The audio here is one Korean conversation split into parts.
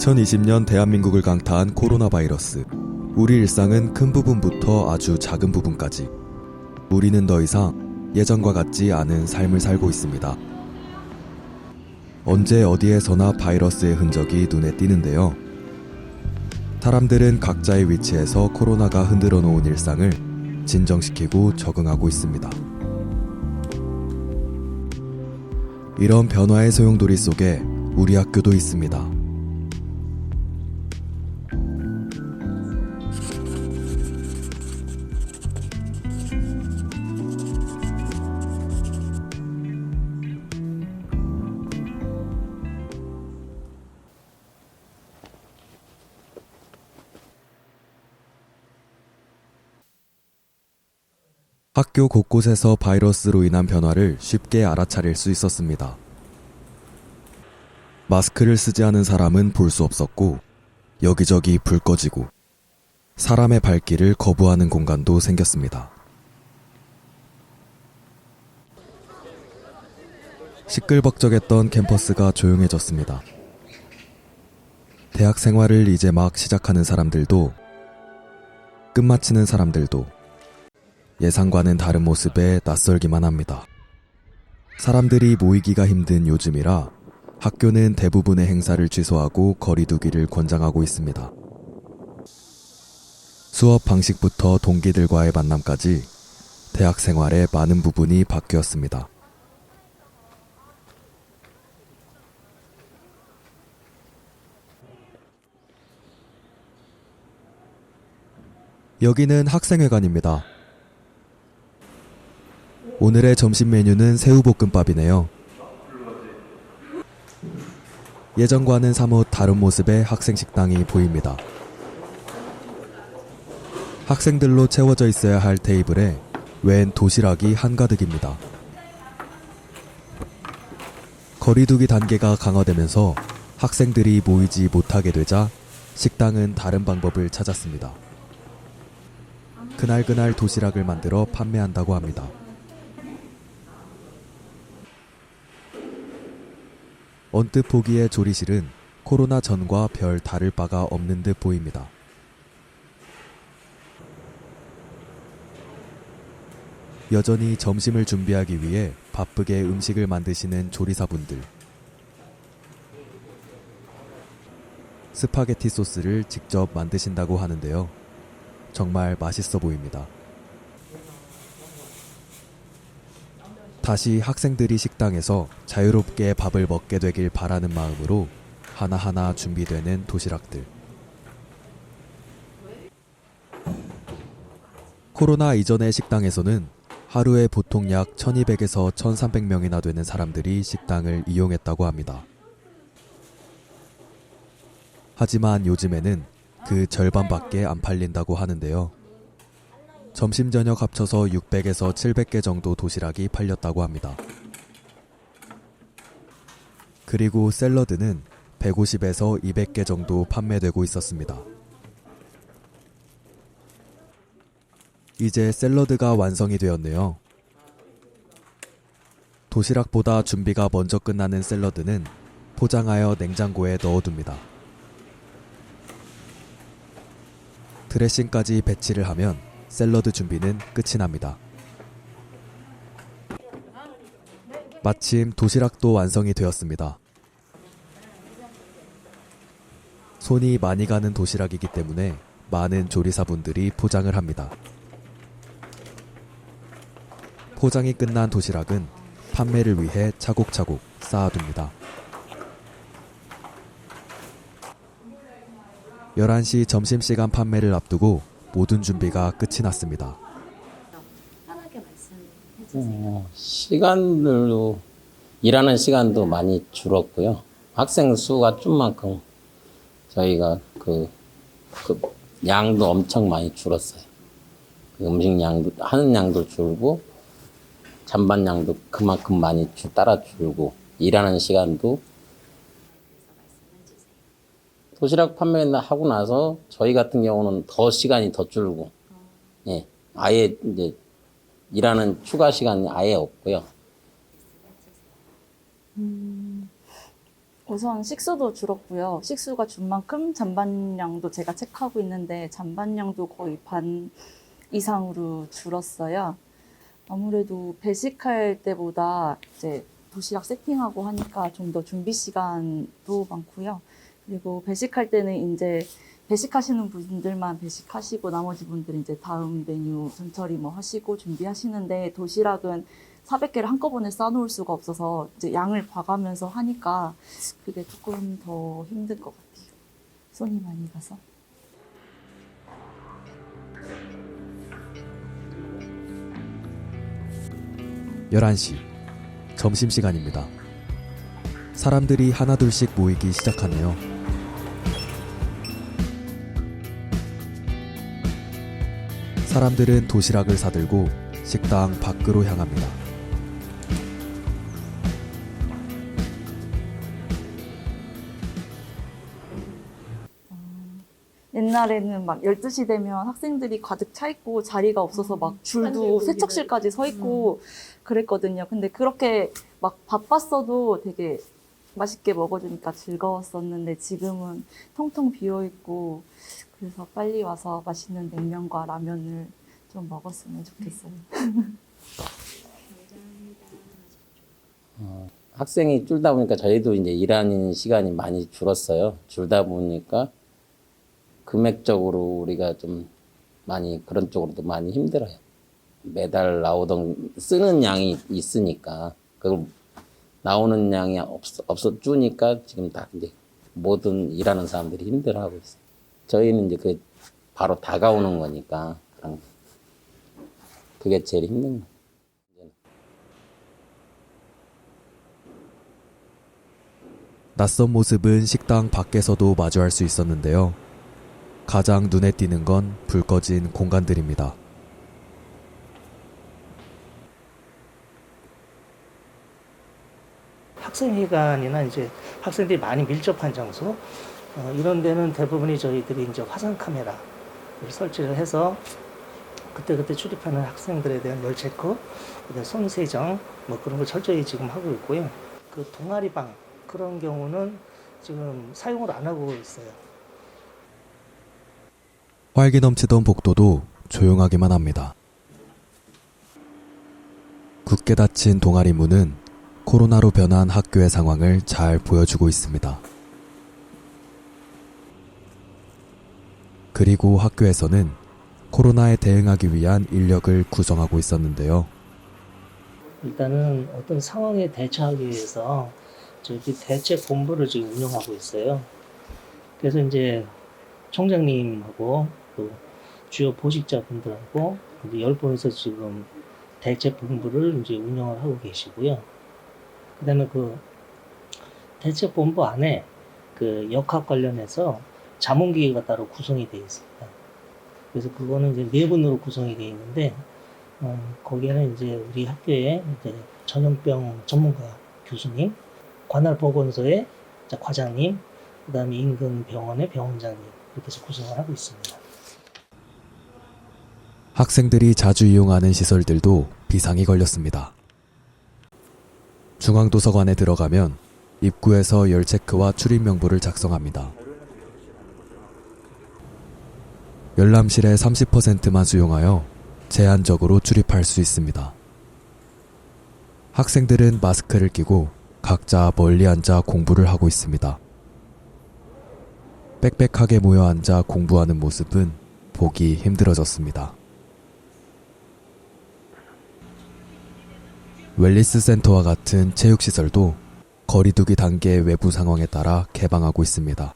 2020년 대한민국을 강타한 코로나 바이러스. 우리 일상은 큰 부분부터 아주 작은 부분까지 우리는 더 이상 예전과 같지 않은 삶을 살고 있습니다. 언제 어디에서나 바이러스의 흔적이 눈에 띄는데요. 사람들은 각자의 위치에서 코로나가 흔들어 놓은 일상을 진정시키고 적응하고 있습니다. 이런 변화의 소용돌이 속에 우리 학교도 있습니다. 학교 곳곳에서 바이러스로 인한 변화를 쉽게 알아차릴 수 있었습니다. 마스크를 쓰지 않은 사람은 볼 수 없었고, 여기저기 불 꺼지고, 사람의 발길을 거부하는 공간도 생겼습니다. 시끌벅적했던 캠퍼스가 조용해졌습니다. 대학 생활을 이제 막 시작하는 사람들도, 끝마치는 사람들도, 예상과는 다른 모습에 낯설기만 합니다. 사람들이 모이기가 힘든 요즘이라 학교는 대부분의 행사를 취소하고 거리 두기를 권장하고 있습니다. 수업 방식부터 동기들과의 만남까지 대학 생활의 많은 부분이 바뀌었습니다. 여기는 학생회관입니다. 오늘의 점심 메뉴는 새우볶음밥이네요. 예전과는 사뭇 다른 모습의 학생 식당이 보입니다. 학생들로 채워져 있어야 할 테이블에 웬 도시락이 한가득입니다. 거리두기 단계가 강화되면서 학생들이 모이지 못하게 되자 식당은 다른 방법을 찾았습니다. 그날그날 도시락을 만들어 판매한다고 합니다. 언뜻 보기에 조리실은 코로나 전과 별 다를 바가 없는 듯 보입니다. 여전히 점심을 준비하기 위해 바쁘게 음식을 만드시는 조리사분들. 스파게티 소스를 직접 만드신다고 하는데요. 정말 맛있어 보입니다. 다시 학생들이 식당에서 자유롭게 밥을 먹게 되길 바라는 마음으로 하나하나 준비되는 도시락들. 코로나 이전의 식당에서는 하루에 보통 약 1200에서 1300명이나 되는 사람들이 식당을 이용했다고 합니다. 하지만 요즘에는 그 절반밖에 안 팔린다고 하는데요. 점심 저녁 합쳐서 600에서 700개 정도 도시락이 팔렸다고 합니다. 그리고 샐러드는 150에서 200개 정도 판매되고 있었습니다. 이제 샐러드가 완성이 되었네요. 도시락보다 준비가 먼저 끝나는 샐러드는 포장하여 냉장고에 넣어둡니다. 드레싱까지 배치를 하면 샐러드 준비는 끝이 납니다. 마침 도시락도 완성이 되었습니다. 손이 많이 가는 도시락이기 때문에 많은 조리사분들이 포장을 합니다. 포장이 끝난 도시락은 판매를 위해 차곡차곡 쌓아둡니다. 11시 점심시간 판매를 앞두고 모든 준비가 끝이 났습니다. 편하게 말씀해 주세요. 시간들도 일하는 시간도 많이 줄었고요. 학생 수가 좀만큼 저희가 그 양도 엄청 많이 줄었어요. 그 음식 양도 하는 양도 줄고 잔반 양도 그만큼 많이 따라 줄고 일하는 시간도 도시락 판매하고 나서 저희 같은 경우는 더 시간이 더 줄고, 예, 아예 이제 일하는 추가 시간이 아예 없고요. 우선 식수도 줄었고요. 식수가 준 만큼 잔반량도 제가 체크하고 있는데 잔반량도 거의 반 이상으로 줄었어요. 아무래도 배식할 때보다 이제 도시락 세팅하고 하니까 좀 더 준비 시간도 많고요. 그리고 배식할 때는 이제 배식하시는 분들만 배식하시고 나머지 분들은 이제 다음 메뉴 전처리 뭐 하시고 준비하시는데 도시락은 400개를 한꺼번에 싸놓을 수가 없어서 이제 양을 봐가면서 하니까 그게 조금 더 힘든 것 같아요. 손이 많이 가서. 열한 시 점심시간입니다. 사람들이 하나둘씩 모이기 시작하네요. 사람들은 도시락을 사들고 식당 밖으로 향합니다. 옛날에는 막 12시 되면 학생들이 가득 차 있고 자리가 없어서 막 줄도 세척실까지 서 있고 그랬거든요. 근데 그렇게 막 바빴어도 되게 맛있게 먹어주니까 즐거웠었는데 지금은 텅텅 비어 있고 그래서 빨리 와서 맛있는 냉면과 라면을 좀 먹었으면 좋겠어요. 학생이 줄다 보니까 저희도 이제 일하는 시간이 많이 줄었어요. 줄다 보니까 금액적으로 우리가 좀 많이 그런 쪽으로도 많이 힘들어요. 매달 나오던 쓰는 양이 있으니까 그걸 나오는 양이 없어 주니까 지금 다 이제 모든 일하는 사람들이 힘들어하고 있어요. 저희는 이제 그 바로 다가오는 거니까 그게 제일 힘든 거예요. 낯선 모습은 식당 밖에서도 마주할 수 있었는데요. 가장 눈에 띄는 건 불 꺼진 공간들입니다. 학생회관이나 이제 학생들이 많이 밀접한 장소 이런 데는 대부분이 저희들이 이제 화상 카메라를 설치를 해서 그때그때 출입하는 학생들에 대한 열 체크, 그다음에 손 세정 뭐 그런 걸 철저히 지금 하고 있고요. 그 동아리방 그런 경우는 지금 사용을 안 하고 있어요. 활기 넘치던 복도도 조용하기만 합니다. 굳게 닫힌 동아리 문은 코로나로 변한 학교의 상황을 잘 보여주고 있습니다. 그리고 학교에서는 코로나에 대응하기 위한 인력을 구성하고 있었는데요. 일단은 어떤 상황에 대처하기 위해서 저기 대책 본부를 지금 운영하고 있어요. 그래서 이제 총장님하고 또 주요 보직자분들하고 10분에서 지금 대책 본부를 이제 운영을 하고 계시고요. 그다음에 그 대책 본부 안에 그 역학 관련해서 자문기계가 따로 구성이 되어 있습니다. 그래서 그거는 이제 4분으로 구성이 되어 있는데 거기에는 이제 우리 학교의 이제 전염병 전문가 교수님, 관할보건소의 과장님, 그다음에 인근 병원의 병원장님 이렇게 해서 구성을 하고 있습니다. 학생들이 자주 이용하는 시설들도 비상이 걸렸습니다. 중앙도서관에 들어가면 입구에서 열 체크와 출입 명부를 작성합니다. 열람실의 30%만 수용하여 제한적으로 출입할 수 있습니다. 학생들은 마스크를 끼고 각자 멀리 앉아 공부를 하고 있습니다. 빽빽하게 모여 앉아 공부하는 모습은 보기 힘들어졌습니다. 웰니스 센터와 같은 체육시설도 거리두기 단계 외부 상황에 따라 개방하고 있습니다.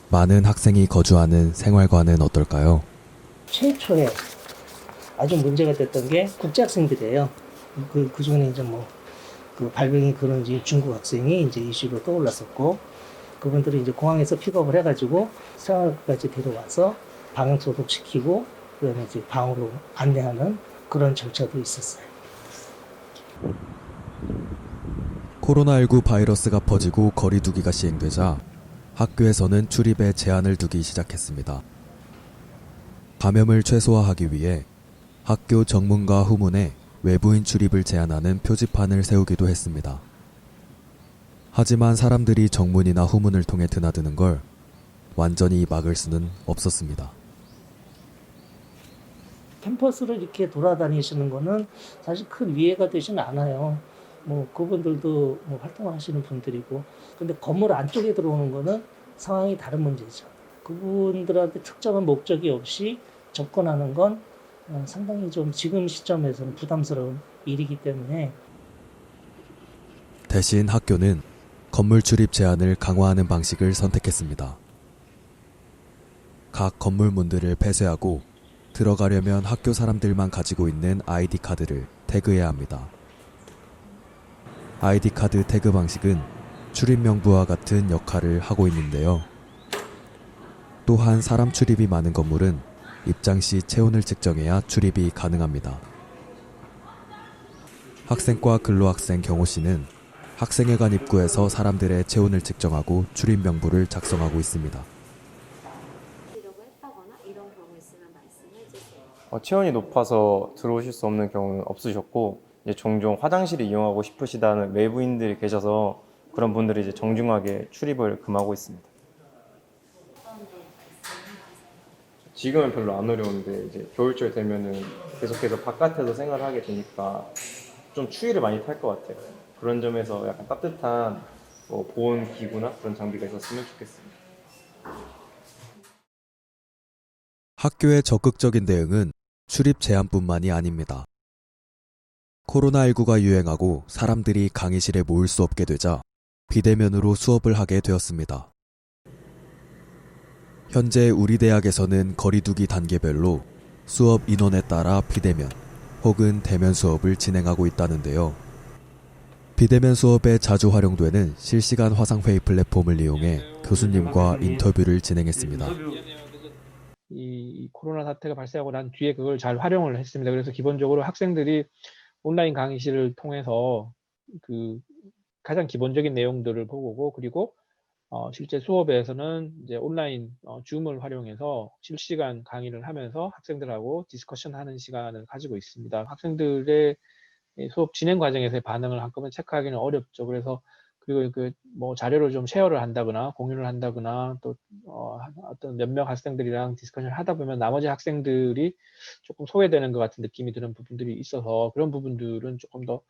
많은 학생이 거주하는 생활관은 어떨까요? 최초에 아주 문제가 됐던 게 국제학생들이에요. 그 중에 이제 그 발병이 그런 이제 중국 학생이 이제 이슈로 떠올랐었고, 그분들이 이제 공항에서 픽업을 해가지고 생활까지 데려와서 방역 소독시키고, 그다음에 이제 방으로 안내하는 그런 절차도 있었어요. 코로나19 바이러스가 퍼지고 거리두기가 시행되자 학교에서는 출입에 제한을 두기 시작했습니다. 감염을 최소화하기 위해 학교 정문과 후문에 외부인 출입을 제한하는 표지판을 세우기도 했습니다. 하지만 사람들이 정문이나 후문을 통해 드나드는 걸 완전히 막을 수는 없었습니다. 캠퍼스를 이렇게 돌아다니시는 거는 사실 큰 위해가 되진 않아요. 뭐 그분들도 뭐 활동하시는 분들이고, 근데 건물 안쪽에 들어오는 거는 상황이 다른 문제죠. 그분들한테 특정한 목적이 없이 접근하는 건 상당히 좀 지금 시점에서는 부담스러운 일이기 때문에. 대신 학교는 건물 출입 제한을 강화하는 방식을 선택했습니다. 각 건물 문들을 폐쇄하고 들어가려면 학교 사람들만 가지고 있는 아이디 카드를 태그해야 합니다. 아이디 카드 태그 방식은 출입 명부와 같은 역할을 하고 있는데요. 또한 사람 출입이 많은 건물은 입장 시 체온을 측정해야 출입이 가능합니다. 학생과 근로학생 경호 씨는 학생회관 입구에서 사람들의 체온을 측정하고 출입 명부를 작성하고 있습니다. 이러고 했다거나 이런 경우 있으면 말씀해 주세요. 체온이 높아서 들어오실 수 없는 경우는 없으셨고, 이제 종종 화장실을 이용하고 싶으시다는 외부인들이 계셔서 그런 분들이 이제 정중하게 출입을 금하고 있습니다. 지금은 별로 안 어려운데 이제 겨울철 되면은 계속해서 바깥에서 생활을 하게 되니까 좀 추위를 많이 탈 것 같아요. 그런 점에서 약간 따뜻한 보온 기구나 그런 장비가 있었으면 좋겠습니다. 학교의 적극적인 대응은 출입 제한뿐만이 아닙니다. 코로나19가 유행하고 사람들이 강의실에 모일 수 없게 되자 비대면으로 수업을 하게 되었습니다. 현재 우리 대학에서는 거리두기 단계별로 수업 인원에 따라 비대면 혹은 대면 수업을 진행하고 있다는데요. 비대면 수업에 자주 활용되는 실시간 화상회의 플랫폼을 이용해 교수님과 인터뷰를 진행했습니다. 이 코로나 사태가 발생하고 난 뒤에 그걸 잘 활용을 했습니다. 그래서 기본적으로 학생들이 온라인 강의실을 통해서 그 가장 기본적인 내용들을 보고, 그리고 실제 수업에서는 이제 온라인 줌을 활용해서 실시간 강의를 하면서 학생들하고 디스커션하는 시간을 가지고 있습니다. 학생들의 수업 진행 과정에서의 반응을 한꺼번에 체크하기는 어렵죠. 그래서 그리고 뭐 자료를 좀 쉐어를 한다거나 공유를 한다거나 또 어떤 몇 명 학생들이랑 디스커션을 하다 보면 나머지 학생들이 조금 소외되는 것 같은 느낌이 드는 부분들이 있어서 그런 부분들은 조금 더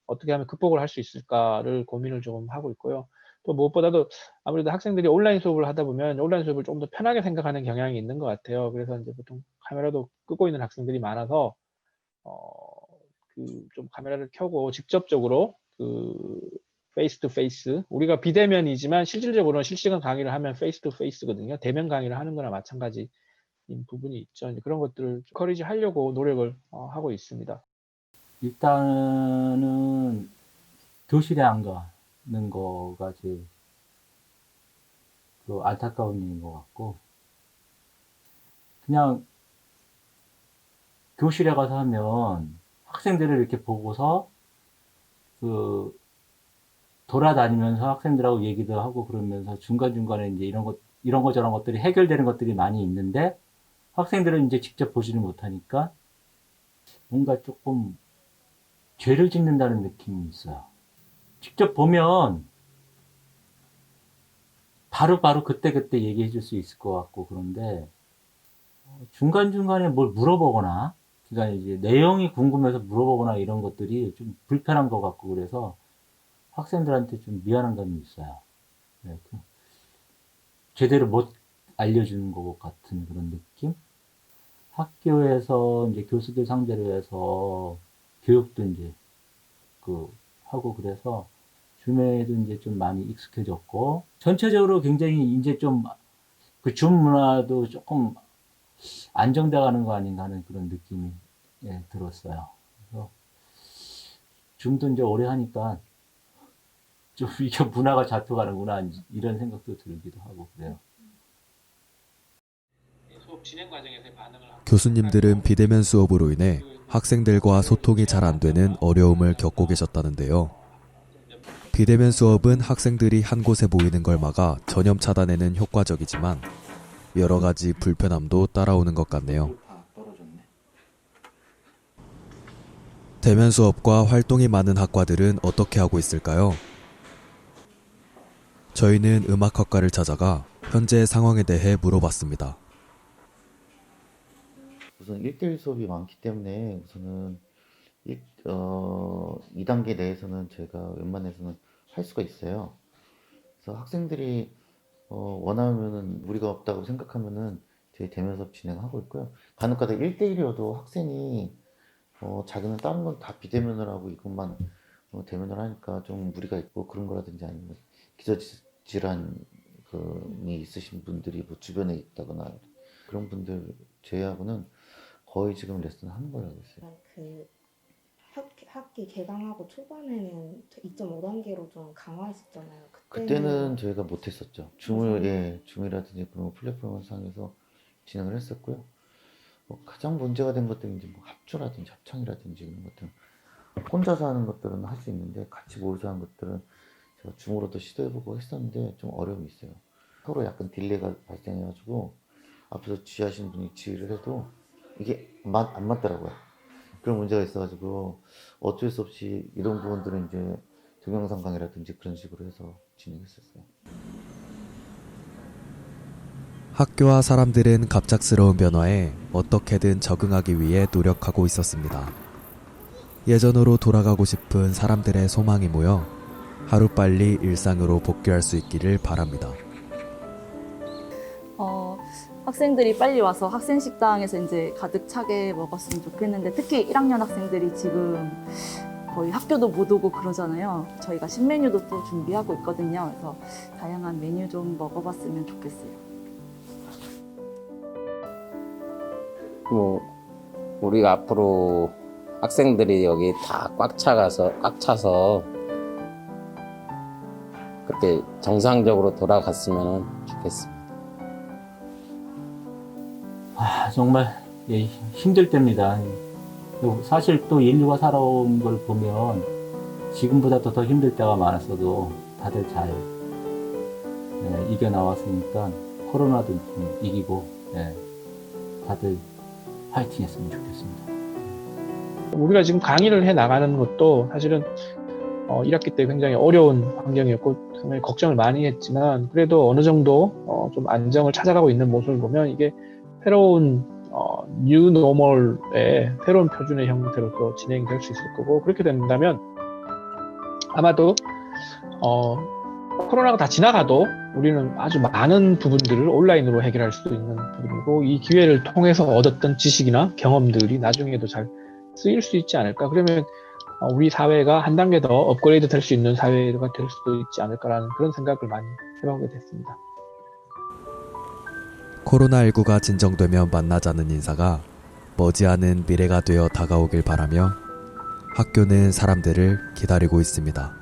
어떻게 하면 극복을 할 수 있을까를 고민을 좀 하고 있고요. 또 무엇보다도 아무래도 학생들이 온라인 수업을 하다 보면 온라인 수업을 조금 더 편하게 생각하는 경향이 있는 것 같아요. 그래서 이제 보통 카메라도 끄고 있는 학생들이 많아서 좀 카메라를 켜고 직접적으로 페이스 투 페이스, 우리가 비대면이지만 실질적으로는 실시간 강의를 하면 페이스 투 페이스거든요. 대면 강의를 하는 거나 마찬가지인 부분이 있죠. 이제 그런 것들을 커리지 하려고 노력을 하고 있습니다. 일단은 교실에 안 가는 거가 제일 안타까운 일인 것 같고, 그냥 교실에 가서 하면 학생들을 이렇게 보고서 돌아다니면서 학생들하고 얘기도 하고 그러면서 중간중간에 이제 이런 거 저런 것들이 해결되는 것들이 많이 있는데 학생들은 이제 직접 보지를 못하니까 뭔가 조금 죄를 짓는다는 느낌이 있어요. 직접 보면 바로 그때그때 얘기해 줄 수 있을 것 같고, 그런데 중간중간에 뭘 물어보거나, 그러니까 이제 내용이 궁금해서 물어보거나 이런 것들이 좀 불편한 것 같고, 그래서 학생들한테 좀 미안한 감이 있어요. 네, 제대로 못 알려주는 것 같은 그런 느낌? 학교에서 이제 교수들 상대로 해서 교육도 이제 하고, 그래서 줌에도 이제 좀 많이 익숙해졌고, 전체적으로 굉장히 이제 좀 줌 문화도 조금 안정돼 가는 거 아닌가 하는 그런 느낌이 들었어요. 그래서 줌도 이제 오래 하니까 좀 이게 문화가 잡혀가는구나 이런 생각도 들기도 하고 그래요. 교수님들은 비대면 수업으로 인해 학생들과 소통이 잘 안 되는 어려움을 겪고 계셨다는데요. 비대면 수업은 학생들이 한 곳에 모이는 걸 막아 전염 차단에는 효과적이지만 여러 가지 불편함도 따라오는 것 같네요. 대면 수업과 활동이 많은 학과들은 어떻게 하고 있을까요? 저희는 음악학과를 찾아가 현재 상황에 대해 물어봤습니다. 우선 1대1 수업이 많기 때문에 우선은 2단계 내에서는 저희가 웬만해서는 할 수가 있어요. 그래서 학생들이 원하면은 무리가 없다고 생각하면은 저희 대면 수업 진행하고 있고요. 간혹가다 1대1이어도 학생이 자기는 다른 건 다 비대면을 하고 이것만 대면을 하니까 좀 무리가 있고 그런 거라든지 아니면 기저질환이 있으신 분들이 뭐 주변에 있다거나 그런 분들 제외하고는 거의 지금 레슨 하는 걸로 알고 있어요. 그 학기 개강하고 초반에는 2.5단계로 좀 강화했었잖아요. 그때는 저희가 못했었죠. 줌이라든지 그런 플랫폼 상에서 진행을 했었고요. 가장 문제가 된 것들은 이제 뭐 합주라든지 합창이라든지 이런 것들은 혼자서 하는 것들은 할 수 있는데 같이 모여서 하는 것들은 제가 줌으로도 시도해보고 했었는데 좀 어려움이 있어요. 서로 약간 딜레이가 발생해가지고 앞에서 지휘하시는 분이 지휘를 해도 이게 안 맞더라고요. 그런 문제가 있어가지고 어쩔 수 없이 이런 부분들은 이제 동영상 강의라든지 그런 식으로 해서 진행했었어요. 학교와 사람들은 갑작스러운 변화에 어떻게든 적응하기 위해 노력하고 있었습니다. 예전으로 돌아가고 싶은 사람들의 소망이 모여 하루빨리 일상으로 복귀할 수 있기를 바랍니다. 학생들이 빨리 와서 학생 식당에서 이제 가득 차게 먹었으면 좋겠는데 특히 1학년 학생들이 지금 거의 학교도 못 오고 그러잖아요. 저희가 신메뉴도 또 준비하고 있거든요. 그래서 다양한 메뉴 좀 먹어봤으면 좋겠어요. 뭐 우리가 앞으로 학생들이 여기 다 꽉 차서 그렇게 정상적으로 돌아갔으면 좋겠습니다. 정말 힘들 때입니다. 사실 또 인류가 살아온 걸 보면 지금보다 더 힘들 때가 많았어도 다들 잘 이겨나왔으니까 코로나도 좀 이기고 다들 파이팅 했으면 좋겠습니다. 우리가 지금 강의를 해 나가는 것도 사실은 1학기 때 굉장히 어려운 환경이었고 상당히 걱정을 많이 했지만 그래도 어느 정도 좀 안정을 찾아가고 있는 모습을 보면 이게 새로운 뉴 노멀의 새로운 표준의 형태로 또 진행될 수 있을 거고 그렇게 된다면 아마도 코로나가 다 지나가도 우리는 아주 많은 부분들을 온라인으로 해결할 수 있는 부분이고 이 기회를 통해서 얻었던 지식이나 경험들이 나중에도 잘 쓰일 수 있지 않을까. 그러면 우리 사회가 한 단계 더 업그레이드 될 수 있는 사회가 될 수도 있지 않을까라는 그런 생각을 많이 해보게 됐습니다. 코로나19가 진정되면 만나자는 인사가 머지않은 미래가 되어 다가오길 바라며 학교는 사람들을 기다리고 있습니다.